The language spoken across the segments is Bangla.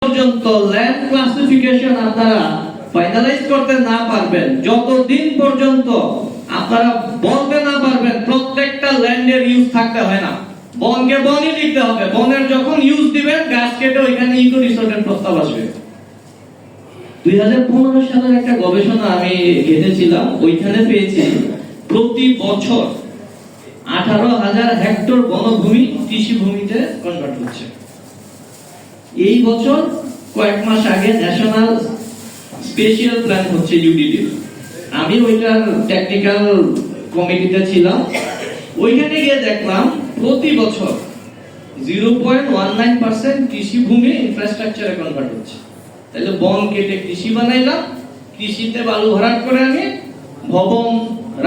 পর্যন্ত ল্যান্ড ক্লাসিফিকেশন আপনারা ফাইনালাইজ করতে না পারবেন, যতদিন পর্যন্ত আপনারা বলতে না পারবেন প্রত্যেকটা ল্যান্ডের ইউজ থাকতে হয় না, বনকে বনই লিখতে হবে। বনের যখন ইউজ দিবেন গাছ কেটে ওইখানে ইকো রিসোর্টের প্রস্তাব আসবে। 2015 সালের একটা গবেষণা আমি ঘেটেছিলাম, ওইখানে পেয়েছি প্রতি বছর 18,000 হেক্টর বনভূমি কৃষি ভূমিতে কনভার্ট হচ্ছে। এই বছর কয়েক মাস আগে ন্যাশনাল স্পেশাল প্ল্যান হচ্ছে ইউডিডি, আমি ওইটার টেকনিক্যাল কমিটিতে ছিলাম। ওইখানে গিয়ে দেখলাম প্রতি বছর 0.19% কৃষি ভূমি ইনফ্রাস্ট্রাকচারে কনভার্ট হচ্ছে। তাহলে বন কেটে কৃষি বানাইলাম, কৃষিতে বালু ভরাট করে আমি ভবন,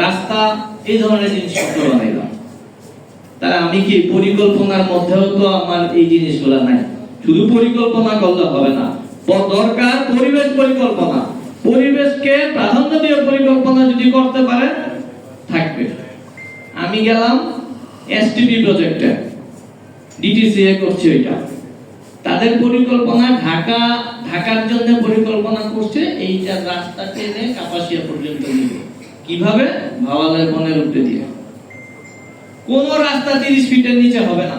রাস্তা এই ধরনের জিনিসপত্র বানাইলাম। তাই আমি কি পরিকল্পনার মধ্যেও তো আমার এই জিনিসগুলো নাই। শুধু পরিকল্পনা করলে হবে না, দরকার পরিবেশ পরিকল্পনা। পরিবেশকে প্রাধান্য দিয়ে পরিকল্পনা যদি করতে পারে থাকবে। আমি গেলাম এসটিপি প্রজেক্টে, ডিটিসিএ করছে এটা, তাদের পরিকল্পনা ঢাকার জন্য পরিকল্পনা করছে এইটা রাস্তা টেনে কাপাসিয়া পর্যন্ত নিবে। কিভাবে? ভাওয়ালের বনের উপরে দিয়ে। কোন রাস্তা 30 ফিটের নিচে হবে না।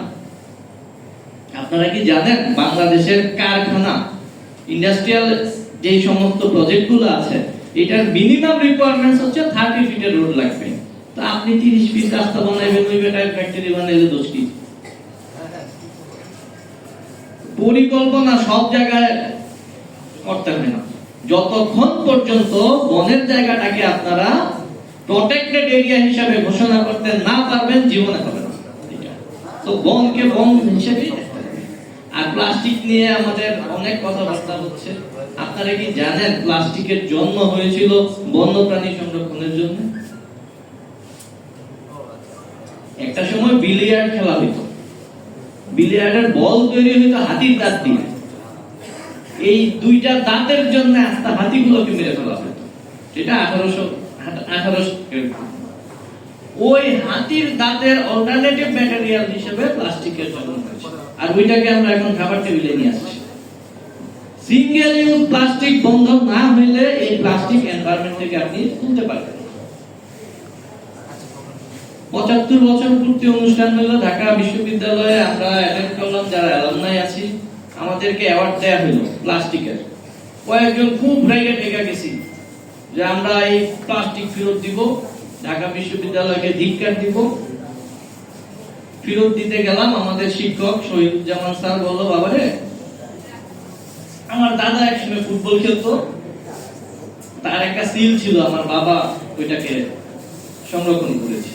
আপনারা কি জানেন বাংলাদেশের কারখানা, ইন্ডাস্ট্রিয়াল যে সমস্ত প্রজেক্টগুলো আছে, এটার মিনিমাম রিকোয়ারমেন্টস হচ্ছে 30 ফিটের রোড লাগবে। তো আপনি 30 ফিট রাস্তা বানাইবেন, ওই বেটায় ফ্যাক্টরি বানাইলে দোষ কি? পরিকল্পনা সব জায়গায় করতে হয় না। যতক্ষণ পর্যন্ত বনের জায়গাটাকে আপনারা প্রটেক্টেড এরিয়া হিসেবে ঘোষণা করতে না পারবেন, জীবনে হবে না। তো বনকে বন হিসেবে। আর প্লাস্টিক নিয়ে আমাদের অনেক কথাবার্তা হচ্ছে। আপনারা কি জানেন প্লাস্টিকের জন্ম হয়েছিল বন্যপ্রাণী সংরক্ষণের জন্য? একটা সময় বিলিয়ার্ড খেলা হইতো, বিলিয়ার্ডের বল তৈরি হইতো হাতির দাঁত দিয়ে। এই দুইটা দাঁতের জন্য আস্তে হাতিগুলোকে মেরে ফেলা হতো। এটা 1800 ওই হাতির দাঁতের অল্টারনেটিভ ম্যাটেরিয়াল হিসেবে প্লাস্টিকের জন্ম হয়েছে। আর ওইটাকে আমরা এখন খাবার টেবিলে নিয়ে আসছি। সিঙ্গেল ইউজ প্লাস্টিক বন্ধ না হইলে এই প্লাস্টিক এনভায়রনমেন্ট থেকে আপনি তুলতে পারবেন। 75 বছর পূর্তি অনুষ্ঠান হলো ঢাকা বিশ্ববিদ্যালয়ে, আমরা অ্যাটেন্ড করলাম যারা অ্যালামনাই আছি। আমাদেরকে অ্যাওয়ার্ড দেয়া হলো প্লাস্টিকের। কয়েকজন খুব রেগে টেগে গেছি যে আমরা এই প্লাস্টিক ফেরত দিব, ঢাকা বিশ্ববিদ্যালয়কে ধিক্কার দিব। ফেরত দিতে গেলাম, আমাদের শিক্ষক শহীদুজ্জামান স্যার বলল, বাবারে আমার দাদা একসময় ফুটবল খেলতো, তার একটা সিল ছিল, আমার বাবা ওইটাকে সংরক্ষণ করেছে।